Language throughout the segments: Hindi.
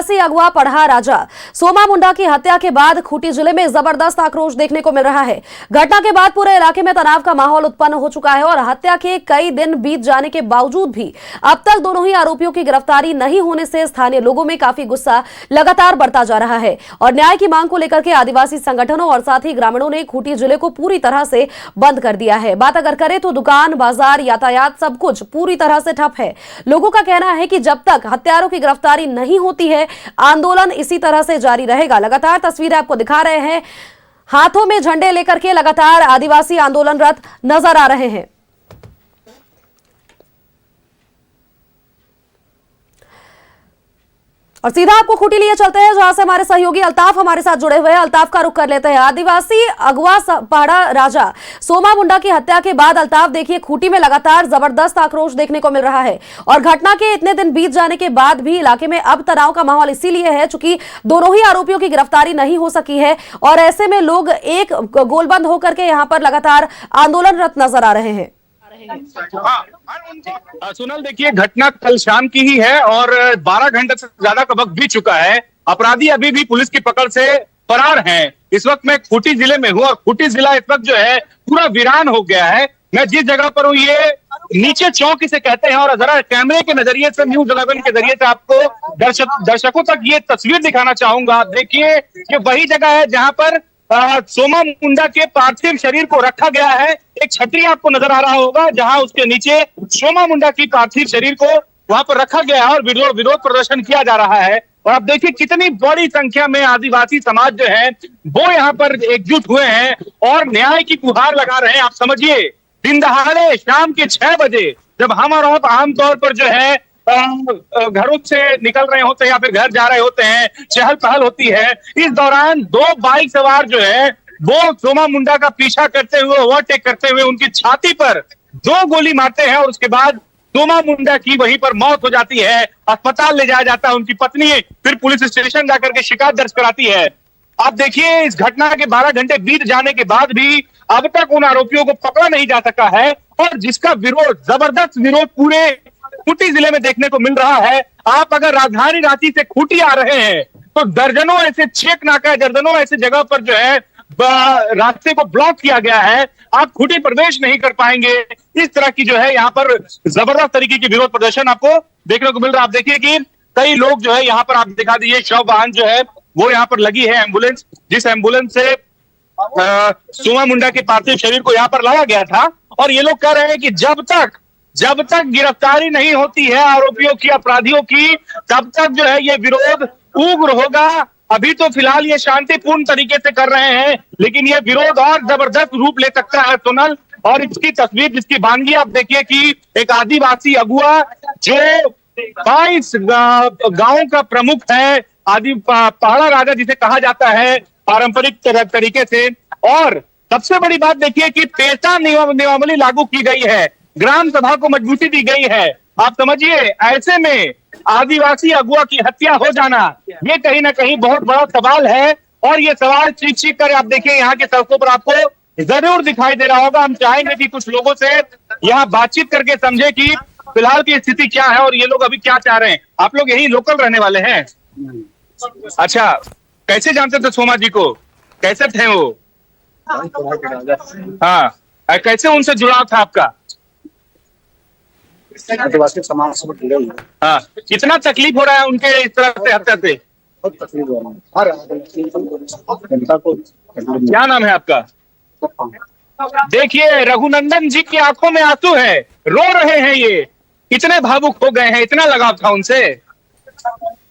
अगवा पढ़ा राजा सोमा मुंडा की हत्या के बाद खूंटी जिले में जबरदस्त आक्रोश देखने को मिल रहा है। घटना के बाद पूरे इलाके में तनाव का माहौल उत्पन्न हो चुका है और हत्या के कई दिन बीत जाने के बावजूद भी अब तक दोनों ही आरोपियों की गिरफ्तारी नहीं होने से स्थानीय लोगों में काफी गुस्सा लगातार बढ़ता जा रहा है और न्याय की मांग को लेकर के आदिवासी संगठनों और साथ ही ग्रामीणों ने खूंटी जिले को पूरी तरह से बंद कर दिया है। बात अगर करें तो दुकान, बाजार, यातायात सब कुछ पूरी तरह से ठप है। लोगों का कहना है कि जब तक हत्यारों की गिरफ्तारी नहीं होती है आंदोलन इसी तरह से जारी रहेगा। लगातार तस्वीरें आपको दिखा रहे हैं, हाथों में झंडे लेकर के लगातार आदिवासी आंदोलनरत नजर आ रहे हैं। और सीधा आपको खूंटी लिए चलते हैं जहां से हमारे सहयोगी अल्ताफ हमारे साथ जुड़े हुए हैं। अल्ताफ का रुख कर लेते हैं। आदिवासी अगवा पहाड़ा राजा सोमा मुंडा की हत्या के बाद अल्ताफ देखिए खूंटी में लगातार जबरदस्त आक्रोश देखने को मिल रहा है और घटना के इतने दिन बीत जाने के बाद भी इलाके में अब तनाव का माहौल इसीलिए है चूंकि दोनों ही आरोपियों की गिरफ्तारी नहीं हो सकी है और ऐसे में लोग एक गोलबंद होकर के यहाँ पर लगातार आंदोलनरत नजर आ रहे हैं। सुनल देखिए, घटना कल शाम की ही है और 12 घंटे से ज्यादा का वक्त बीत चुका है। अपराधी अभी भी पुलिस की पकड़ से फरार हैं। इस वक्त मैं खूंटी जिले में हूँ और खूंटी जिला इस वक्त जो है पूरा वीरान हो गया है। मैं जिस जगह पर हूँ ये नीचे चौक इसे कहते हैं और जरा कैमरे के नजरिए से, न्यूज 11 के जरिए से आपको दर्शकों तक ये तस्वीर दिखाना चाहूंगा। देखिए ये वही जगह है जहां पर सोमा मुंडा के पार्थिव शरीर को रखा गया है। एक छतरी आपको नजर आ रहा होगा जहां उसके नीचे सोमा मुंडा की पार्थिव शरीर को वहां पर रखा गया है और विरोध प्रदर्शन किया जा रहा है। और आप देखिए कितनी बड़ी संख्या में आदिवासी समाज जो है वो यहाँ पर एकजुट हुए हैं और न्याय की गुहार लगा रहे हैं। आप समझिए दिन दहाड़े शाम के 6 बजे जब हम और आप आमतौर पर जो है घरों से निकल रहे होते हैं या फिर घर जा रहे होते हैं, चहल पहल होती है। इस दौरान 2 बाइक सवार जो है वो सोमा मुंडा का पीछा करते हुए, ओवरटेक करते हुए उनकी छाती पर 2 गोली मारते हैं और उसके बाद सोमा मुंडा की वहीं पर मौत हो जाती है। अस्पताल ले जाया जाता है। उनकी पत्नी फिर पुलिस स्टेशन जाकर के शिकायत दर्ज कराती है। आप देखिए इस घटना के 12 घंटे बीत जाने के बाद भी अब तक उन आरोपियों को पकड़ा नहीं जा सका है और जिसका विरोध, जबरदस्त विरोध पूरे खूंटी जिले में देखने को मिल रहा है। आप अगर राजधानी रांची से खूंटी आ रहे हैं तो दर्जनों ऐसे चेक नाका, दर्जनों ऐसे जगह पर जो है रास्ते को ब्लॉक किया गया है। आप खूंटी प्रवेश नहीं कर पाएंगे। इस तरह की जो है यहाँ पर जबरदस्त तरीके की विरोध प्रदर्शन आपको देखने को मिल रहा है। आप देखिए कि कई लोग जो है यहाँ पर, आप दिखा दीजिए, शव वाहन जो है वो यहाँ पर लगी है, एम्बुलेंस, जिस एम्बुलेंस से सोमा मुंडा के पार्थिव शरीर को यहाँ पर लाया गया था। और ये लोग कह रहे हैं कि जब तक गिरफ्तारी नहीं होती है आरोपियों की, अपराधियों की, तब तक जो है ये विरोध उग्र होगा। अभी तो फिलहाल ये शांतिपूर्ण तरीके से कर रहे हैं लेकिन ये विरोध और जबरदस्त रूप ले सकता है सुनल। और इसकी तस्वीर, जिसकी वानगी आप देखिए कि एक आदिवासी अगुआ जो 22 गांवों का प्रमुख है, पहाड़ा राजा जिसे कहा जाता है पारंपरिक तरीके से। और सबसे बड़ी बात देखिए कि पेशा नियमावली लागू की गई है, ग्राम सभा को मजबूती दी गई है। आप समझिए ऐसे में आदिवासी अगुआ की हत्या हो जाना ये कहीं ना कहीं बहुत बड़ा सवाल है और ये सवाल चीख कर आप देखिए यहाँ के सड़कों पर आपको जरूर दिखाई दे रहा होगा। हम चाहेंगे कि कुछ लोगों से यहाँ बातचीत करके समझे कि फिलहाल की स्थिति क्या है और ये लोग अभी क्या चाह रहे हैं। आप लोग यही लोकल रहने वाले हैं? अच्छा, कैसे जानते थे सोमा जी को? कैसे थे वो? हाँ, कैसे उनसे जुड़ाव था आपका? आदिवासी समाज से जुड़े हुए। हाँ, कितना तकलीफ हो रहा है उनके इस तरह से हत्या से? बहुत तकलीफ हो रहा है हर जनता को। क्या नाम है आपका? देखिए रघुनंदन जी की आंखों में आंसू है, रो रहे हैं, ये इतने भावुक हो गए हैं, इतना लगाव था उनसे।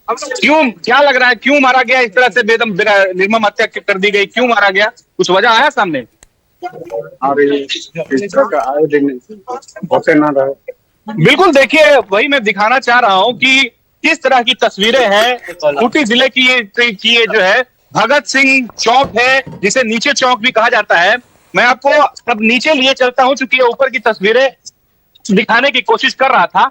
क्यों, क्या लग रहा है क्यों मारा गया इस तरह से? बेदम निर्मम हत्या कर दी गई, क्यों मारा गया? कुछ वजह आया सामने? बिल्कुल, देखिए वही मैं दिखाना चाह रहा हूं कि किस तरह की तस्वीरें हैं। खूंटी जिले की ये जो है भगत सिंह चौक है, जिसे नीचे चौक भी कहा जाता है। मैं आपको अब नीचे लिए चलता हूं क्योंकि ऊपर की तस्वीरें दिखाने की कोशिश कर रहा था।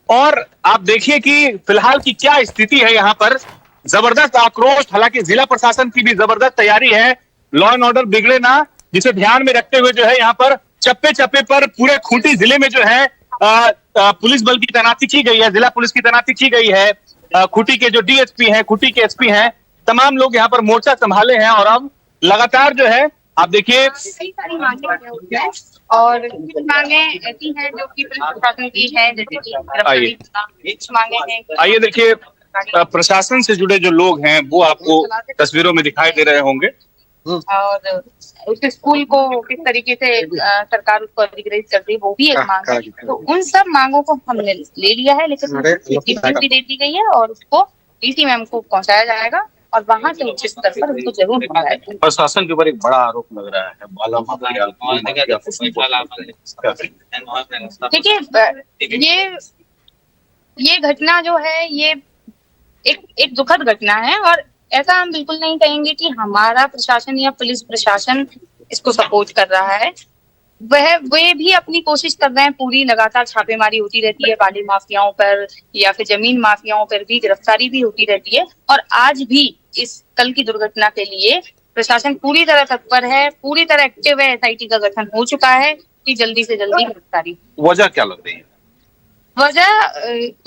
और आप देखिए कि फिलहाल की क्या स्थिति है यहाँ पर। जबरदस्त आक्रोश, हालांकि जिला प्रशासन की भी जबरदस्त तैयारी है लॉ एंड ऑर्डर बिगड़े ना, जिसे ध्यान में रखते हुए जो है यहाँ पर चप्पे चप्पे पर पूरे खूंटी जिले में जो है पुलिस बल की तैनाती की गई है, जिला पुलिस की तैनाती की गई है। खूंटी के जो डीएसपी हैं, खूंटी के एसपी हैं, तमाम लोग यहाँ पर मोर्चा संभाले हैं और अब लगातार जो है आप देखिए कई सारी मांगे हैं उसमें, और कुछ मांगे ऐसी हैं जो कि पुलिस प्रशासन की है, जैसे कि गिरफ्तारी करना। कुछ मांगे हैं, आइए देखिए प्रशासन से जुड़े जो लोग हैं वो आपको तस्वीरों में दिखाई दे रहे होंगे। और उस स्कूल को किस तरीके से सरकार उसको अधिग्रहित कर दी, वो भी एक मांग है। तो उन सब मांगों को हमने ले लिया है, लेकिन उसको भी दे दी गई है और उसको डीसी मैम को पहुंचाया जाएगा और वहां से उच्च स्तर पर उसको जरूर पहुंचाया। प्रशासन के ऊपर एक बड़ा आरोप लग रहा है बाला माफिया। देखिए ये घटना जो है ये एक दुखद घटना है, और ऐसा हम बिल्कुल नहीं कहेंगे कि हमारा प्रशासन या पुलिस प्रशासन इसको सपोर्ट कर रहा है। वे भी अपनी कोशिश कर रहे हैं, पूरी लगातार छापेमारी होती रहती है बाली माफियाओं पर या फिर जमीन माफियाओं पर भी गिरफ्तारी भी होती रहती है। और आज भी इस कल की दुर्घटना के लिए प्रशासन पूरी तरह तत्पर है, पूरी तरह एक्टिव है। एसआईटी का गठन हो चुका है कि जल्दी से जल्दी गिरफ्तारी। वजह क्या लग रही है?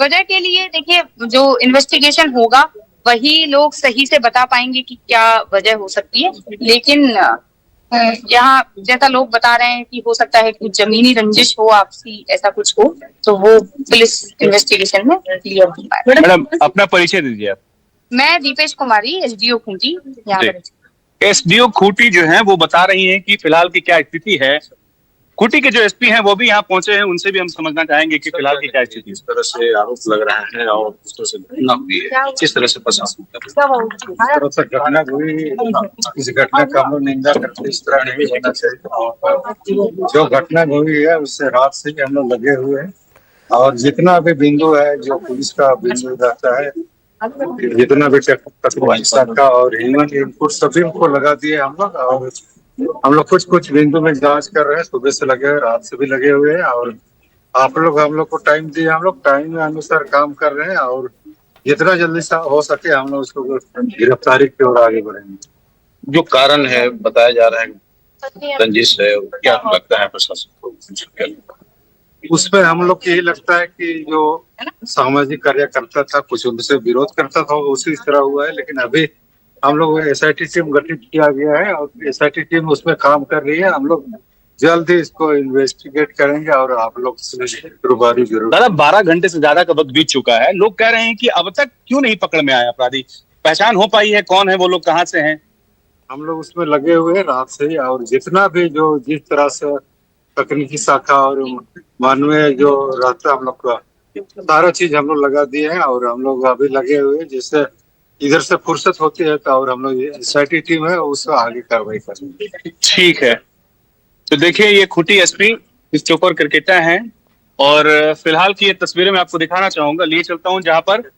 वजह के लिए देखिए, जो इन्वेस्टिगेशन होगा वही लोग सही से बता पाएंगे कि क्या वजह हो सकती है। लेकिन यहाँ जैसा लोग बता रहे हैं कि हो सकता है कुछ जमीनी रंजिश हो, आपसी ऐसा कुछ हो, तो वो पुलिस इन्वेस्टिगेशन में क्लियर हो पाए। मैडम अपना परिचय दीजिए आप। मैं दीपेश कुमारी, एसडीओ खूंटी यहाँ पर। एसडीओ खूंटी जो है वो बता रही हैं कि फिलहाल की क्या स्थिति है। खूंटी के जो एसपी हैं वो भी यहाँ पहुंचे हैं, उनसे भी हम समझना चाहेंगे कि फिलहाल की क्या स्थिति है। इस तरह से आरोप लग रहा है और इस तरह से घटना हुई है, किस तरह से प्रशासन कर रहा है? इस तरह से घटना हुई, इस घटना का हम लोग निंदा करते, इस तरह नहीं होना चाहिए। जो घटना हुई है उससे रात से ही हम लोग लगे हुए हैं, और जितना भी बिंदु है जो पुलिस का बिंदु रहता है, जितना भी का और ह्यूमन इनपुट सभी को लगा दिए हम लोग। और हम लोग कुछ बिंदु में जांच कर रहे हैं, सुबह से लगे हुए, रात से भी लगे हुए हैं। और आप लोग हम लोग को टाइम दिए, हम लोग टाइम के अनुसार काम कर रहे हैं और जितना जल्दी हो सके हम लोग उसको गिरफ्तारी की ओर आगे बढ़ेंगे। जो कारण है बताया जा रहा है रंजिश है, क्या लगता है प्रशासन को? उसमें हम लोग को यही लगता है कि जो सामाजिक कार्यकर्ता था कुछ उनसे विरोध करता था, उसी तरह हुआ है। लेकिन अभी हम लोग एसआईटी टीम गठित किया गया है और एसआईटी टीम उसमें काम कर रही है। हम लोग जल्द ही इसको इन्वेस्टिगेट करेंगे और आप लोग से रूबरू जरूर। दादा 12 घंटे से ज्यादा का वक्त बीत चुका है, लोग कह रहे हैं कि अब तक क्यों नहीं पकड़ में आया अपराधी, पहचान हो पाई है कौन है वो लोग, कहाँ से हैं? हम लोग उसमें लगे हुए हैं रात से ही, और जितना भी जो जिस तरह से तकनीकी शाखा और मानवीय जो रहता हम लोग का सारा चीज हम लोग लगा दिए हैं। और हम लोग अभी लगे हुए हैं, जिससे इधर से फुर्सत होती है तो और हम लोग एसआईटी टीम है उसको आगे कार्रवाई करेंगे। ठीक है, तो देखिए ये खूंटी एसपी इस चौपर क्रिकेटर हैं और फिलहाल की ये तस्वीरें मैं आपको दिखाना चाहूंगा। लिए चलता हूं जहां पर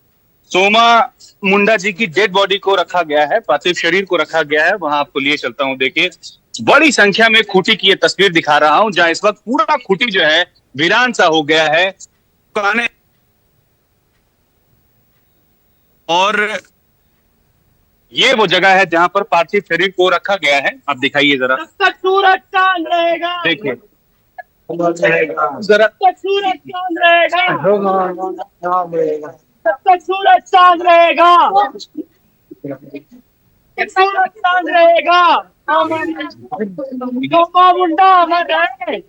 सोमा मुंडा जी की डेड बॉडी को रखा गया है, पार्थिव शरीर को रखा गया है, वहां आपको लिए चलता हूं। देखिए बड़ी संख्या में खूंटी की ये तस्वीर दिखा रहा हूं जहां इस वक्त पूरा खूंटी जो है वीरान सा हो गया है। और ये वो जगह है जहां पर पार्थिव शरीर को रखा गया है। आप दिखाइए जरा, सूरज चांद रहेगा, देखिए जरा सूरज चांद रहेगा, तब तक सूरज चांद रहेगा, सूरज चांद रहेगा। सोमा मुंडा अमर है,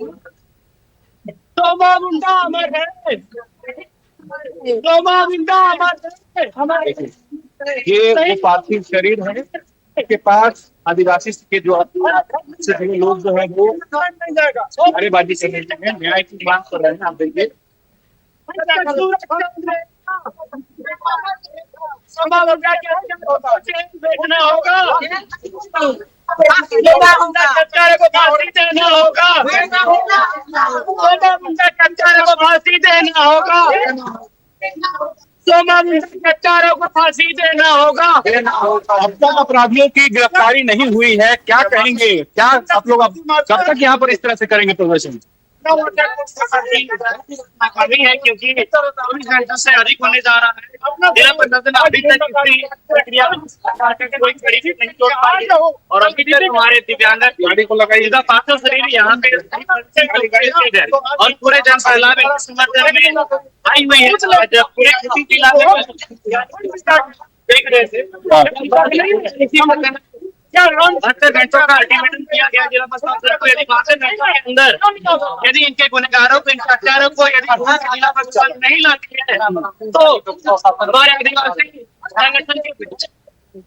सोमा मुंडा अमर है, सोमा मुंडा अमर है हमारे। ये वो पार्थिव शरीर है के पास आदिवासी के जो लोग जो है वो नारेबाजी कर रहे हैं, न्याय की मांग कर रहे हैं। आप देखिए देखना होगा, को फांसी देना होगा, को फांसी देना होगा, को फांसी देना होगा। अब तक अपराधियों की गिरफ्तारी नहीं हुई है, क्या कहेंगे? क्या आप लोग अब कब तक यहाँ पर इस तरह से करेंगे प्रदर्शन? कमी है क्योंकि 24 घंटों से अधिक होने जा रहा है। जिला प्रशासन अभी तक इसी प्रक्रिया में कोई कड़ी नहीं तोड़ पाई है और अभी तक हमारे दिव्यांग गाड़ी को लगाई इसका पार्थिव शरीर यहाँ पे स्थित है और पूरे जन सैलाब में आई हुई है। जब पूरे खुटी जिला में देख रहे थे 72 घंटों का अल्टीमेटम दिया गया जिला प्रशासन को। यदि 72 घंटों के अंदर यदि इनके गुनहगारों को, इनके हत्यारों को यदि जिला प्रशासन नहीं लाती है तो हमारे आदिवासी संगठन के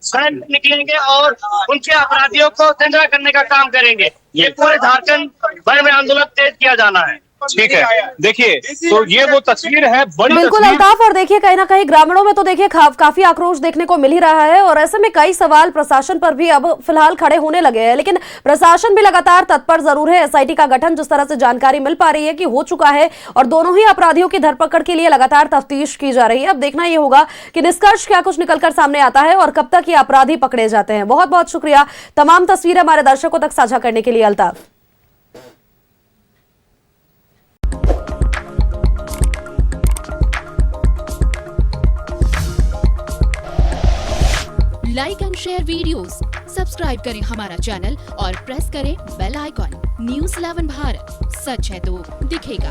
स्वयं निकलेंगे और उनके अपराधियों को दंडा करने का काम करेंगे। ये पूरे झारखंड भर में आंदोलन तेज किया जाना है। ठीक है, देखिए तो ये वो तस्वीर है, बड़ी बिल्कुल तस्वीर। अल्ताफ, और देखिए कहीं ना कहीं ग्रामीणों में तो देखिए काफी आक्रोश देखने को मिल ही रहा है और ऐसे में कई सवाल प्रशासन पर भी अब फिलहाल खड़े होने लगे हैं। लेकिन प्रशासन भी लगातार तत्पर जरूर है। एसआईटी का गठन जिस तरह से जानकारी मिल पा रही है कि हो चुका है और दोनों ही अपराधियों की धरपकड़ के लिए लगातार तफ्तीश की जा रही है। अब देखना यह होगा कि निष्कर्ष क्या कुछ निकलकर सामने आता है और कब तक ये अपराधी पकड़े जाते हैं। बहुत बहुत शुक्रिया तमाम तस्वीरें हमारे दर्शकों तक साझा करने के लिए Altaf. Like and share videos, subscribe करें हमारा चैनल और प्रेस करें बेल आइकॉन। न्यूज़ 11 भारत, सच है तो दिखेगा।